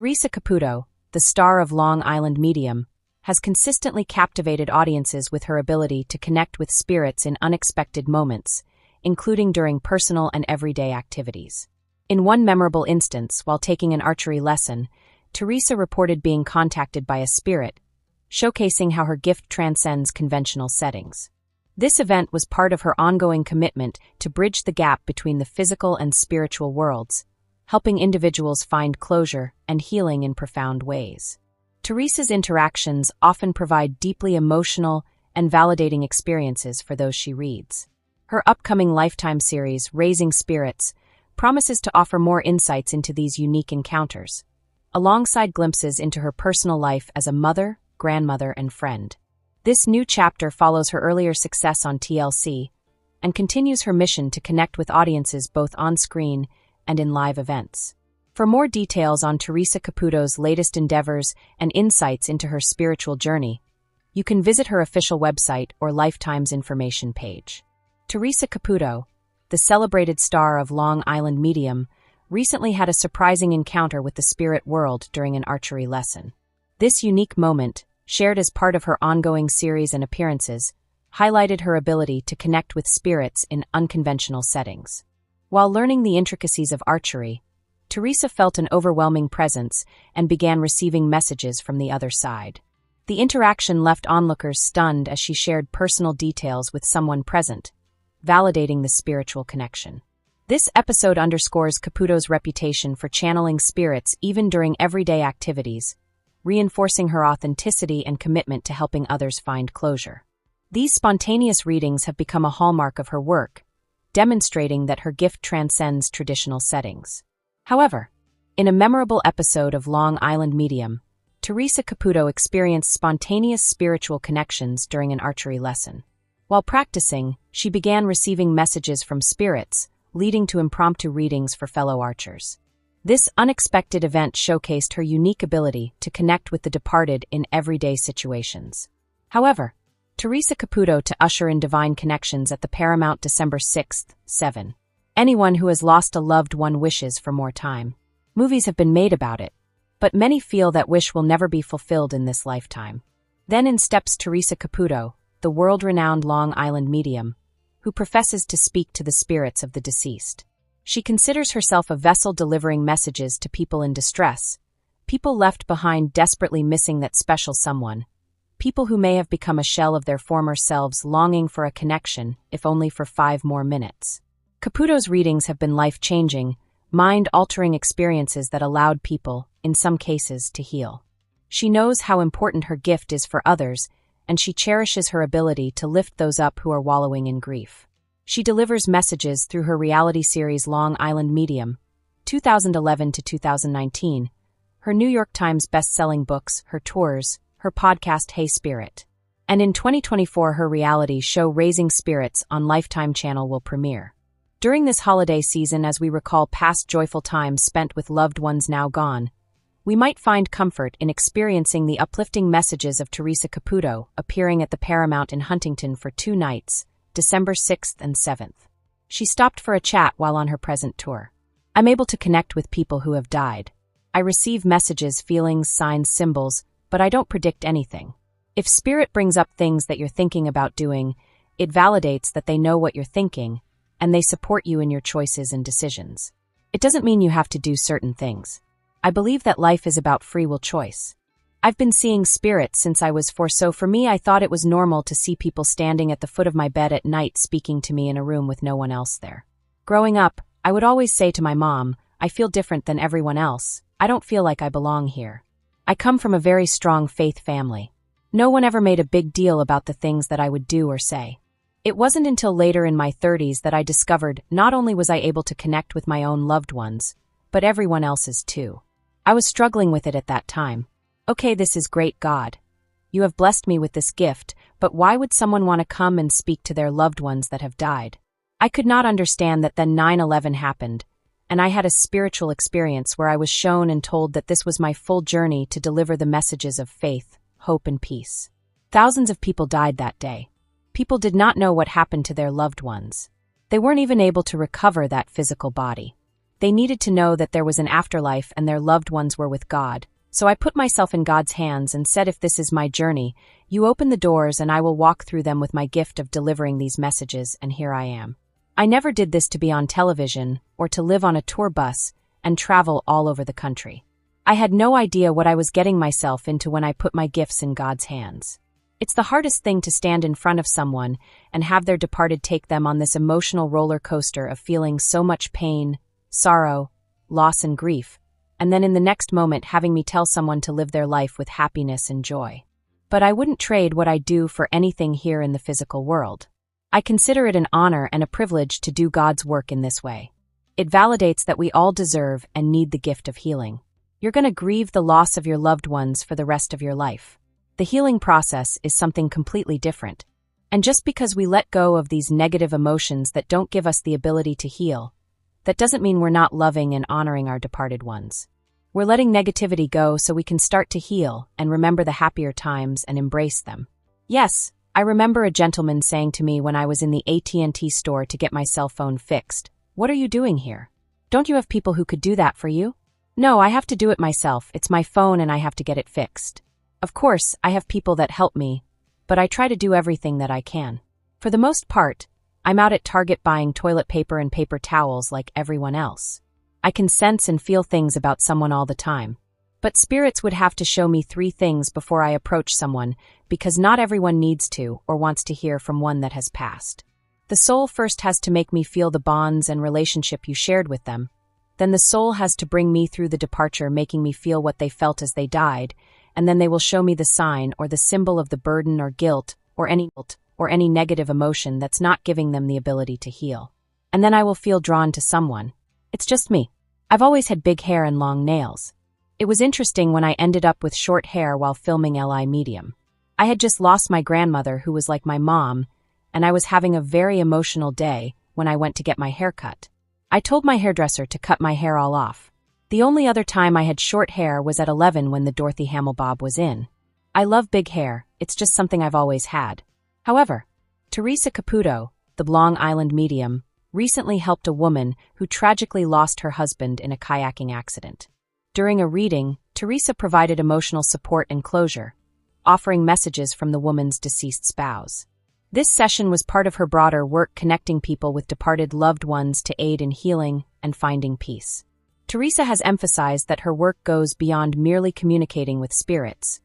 Theresa Caputo, the star of Long Island Medium, has consistently captivated audiences with her ability to connect with spirits in unexpected moments, including during personal and everyday activities. In one memorable instance, while taking an archery lesson, Theresa reported being contacted by a spirit, showcasing how her gift transcends conventional settings. This event was part of her ongoing commitment to bridge the gap between the physical and spiritual worlds, helping individuals find closure and healing in profound ways. Theresa's interactions often provide deeply emotional and validating experiences for those she reads. Her upcoming Lifetime series, Raising Spirits, promises to offer more insights into these unique encounters, alongside glimpses into her personal life as a mother, grandmother, and friend. This new chapter follows her earlier success on TLC and continues her mission to connect with audiences both on screen and in live events. For more details on Theresa Caputo's latest endeavors and insights into her spiritual journey, you can visit her official website or Lifetime's information page. Theresa Caputo, the celebrated star of Long Island Medium, recently had a surprising encounter with the spirit world during an archery lesson. This unique moment, shared as part of her ongoing series and appearances, highlighted her ability to connect with spirits in unconventional settings. While learning the intricacies of archery, Theresa felt an overwhelming presence and began receiving messages from the other side. The interaction left onlookers stunned as she shared personal details with someone present, validating the spiritual connection. This episode underscores Caputo's reputation for channeling spirits even during everyday activities, reinforcing her authenticity and commitment to helping others find closure. These spontaneous readings have become a hallmark of her work, demonstrating that her gift transcends traditional settings. However, in a memorable episode of Long Island Medium, Theresa Caputo experienced spontaneous spiritual connections during an archery lesson. While practicing, she began receiving messages from spirits, leading to impromptu readings for fellow archers. This unexpected event showcased her unique ability to connect with the departed in everyday situations. However, Theresa Caputo to usher in divine connections at the Paramount December 6th, 7. Anyone who has lost a loved one wishes for more time. Movies have been made about it, but many feel that wish will never be fulfilled in this lifetime. Then in steps Theresa Caputo, the world-renowned Long Island medium, who professes to speak to the spirits of the deceased. She considers herself a vessel delivering messages to people in distress, people left behind desperately missing that special someone, people who may have become a shell of their former selves longing for a connection, if only for 5 more minutes. Caputo's readings have been life-changing, mind-altering experiences that allowed people, in some cases, to heal. She knows how important her gift is for others, and she cherishes her ability to lift those up who are wallowing in grief. She delivers messages through her reality series Long Island Medium, 2011 to 2019, her New York Times best-selling books, her tours, her podcast Hey Spirit. And in 2024 her reality show Raising Spirits on Lifetime Channel will premiere. During this holiday season, as we recall past joyful times spent with loved ones now gone, we might find comfort in experiencing the uplifting messages of Theresa Caputo appearing at the Paramount in Huntington for 2 nights, December 6th and 7th. She stopped for a chat while on her present tour. I'm able to connect with people who have died. I receive messages, feelings, signs, symbols, but I don't predict anything. If spirit brings up things that you're thinking about doing, it validates that they know what you're thinking, and they support you in your choices and decisions. It doesn't mean you have to do certain things. I believe that life is about free will choice. I've been seeing spirits since I was 4, so for me I thought it was normal to see people standing at the foot of my bed at night speaking to me in a room with no one else there. Growing up, I would always say to my mom, I feel different than everyone else. I don't feel like I belong here. I come from a very strong faith family. No one ever made a big deal about the things that I would do or say. It wasn't until later in my 30s that I discovered not only was I able to connect with my own loved ones, but everyone else's too. I was struggling with it at that time. Okay, this is great, God. You have blessed me with this gift, but why would someone want to come and speak to their loved ones that have died? I could not understand that then 9/11 happened, and I had a spiritual experience where I was shown and told that this was my full journey to deliver the messages of faith, hope, and peace. Thousands of people died that day. People did not know what happened to their loved ones. They weren't even able to recover that physical body. They needed to know that there was an afterlife and their loved ones were with God. So I put myself in God's hands and said, if this is my journey, you open the doors and I will walk through them with my gift of delivering these messages, and here I am. I never did this to be on television or to live on a tour bus and travel all over the country. I had no idea what I was getting myself into when I put my gifts in God's hands. It's the hardest thing to stand in front of someone and have their departed take them on this emotional roller coaster of feeling so much pain, sorrow, loss, and grief, and then in the next moment having me tell someone to live their life with happiness and joy. But I wouldn't trade what I do for anything here in the physical world. I consider it an honor and a privilege to do God's work in this way. It validates that we all deserve and need the gift of healing. You're going to grieve the loss of your loved ones for the rest of your life. The healing process is something completely different. And just because we let go of these negative emotions that don't give us the ability to heal, that doesn't mean we're not loving and honoring our departed ones. We're letting negativity go so we can start to heal and remember the happier times and embrace them. Yes, I remember a gentleman saying to me when I was in the AT&T store to get my cell phone fixed, "What are you doing here? Don't you have people who could do that for you?" "No, I have to do it myself. It's my phone and I have to get it fixed." Of course, I have people that help me, but I try to do everything that I can. For the most part, I'm out at Target buying toilet paper and paper towels like everyone else. I can sense and feel things about someone all the time. But spirits would have to show me 3 things before I approach someone, because not everyone needs to or wants to hear from one that has passed. The soul first has to make me feel the bonds and relationship you shared with them. Then the soul has to bring me through the departure, making me feel what they felt as they died, and then they will show me the sign or the symbol of the burden or guilt or any negative emotion that's not giving them the ability to heal. And then I will feel drawn to someone. It's just me. I've always had big hair and long nails. It was interesting when I ended up with short hair while filming LI Medium. I had just lost my grandmother, who was like my mom, and I was having a very emotional day when I went to get my hair cut. I told my hairdresser to cut my hair all off. The only other time I had short hair was at 11 when the Dorothy Hamill bob was in. I love big hair, it's just something I've always had. However, Theresa Caputo, the Long Island medium, recently helped a woman who tragically lost her husband in a kayaking accident. During a reading, Theresa provided emotional support and closure, offering messages from the woman's deceased spouse. This session was part of her broader work connecting people with departed loved ones to aid in healing and finding peace. Theresa has emphasized that her work goes beyond merely communicating with spirits.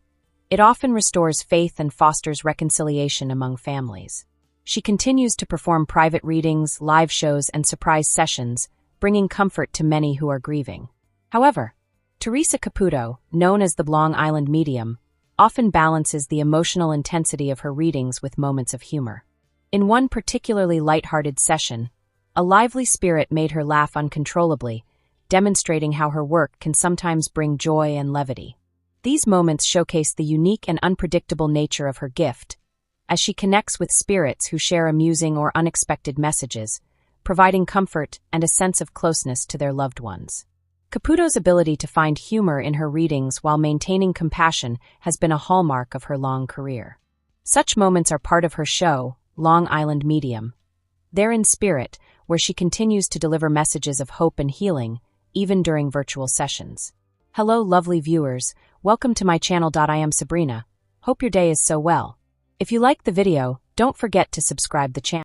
It often restores faith and fosters reconciliation among families. She continues to perform private readings, live shows, and surprise sessions, bringing comfort to many who are grieving. However, Theresa Caputo, known as the Long Island medium, often balances the emotional intensity of her readings with moments of humor. In one particularly lighthearted session, a lively spirit made her laugh uncontrollably, demonstrating how her work can sometimes bring joy and levity. These moments showcase the unique and unpredictable nature of her gift, as she connects with spirits who share amusing or unexpected messages, providing comfort and a sense of closeness to their loved ones. Caputo's ability to find humor in her readings while maintaining compassion has been a hallmark of her long career. Such moments are part of her show, Long Island Medium. They're in spirit, where she continues to deliver messages of hope and healing, even during virtual sessions. Hello, lovely viewers. Welcome to my channel. I am Sabrina. Hope your day is so well. If you liked the video, don't forget to subscribe the channel.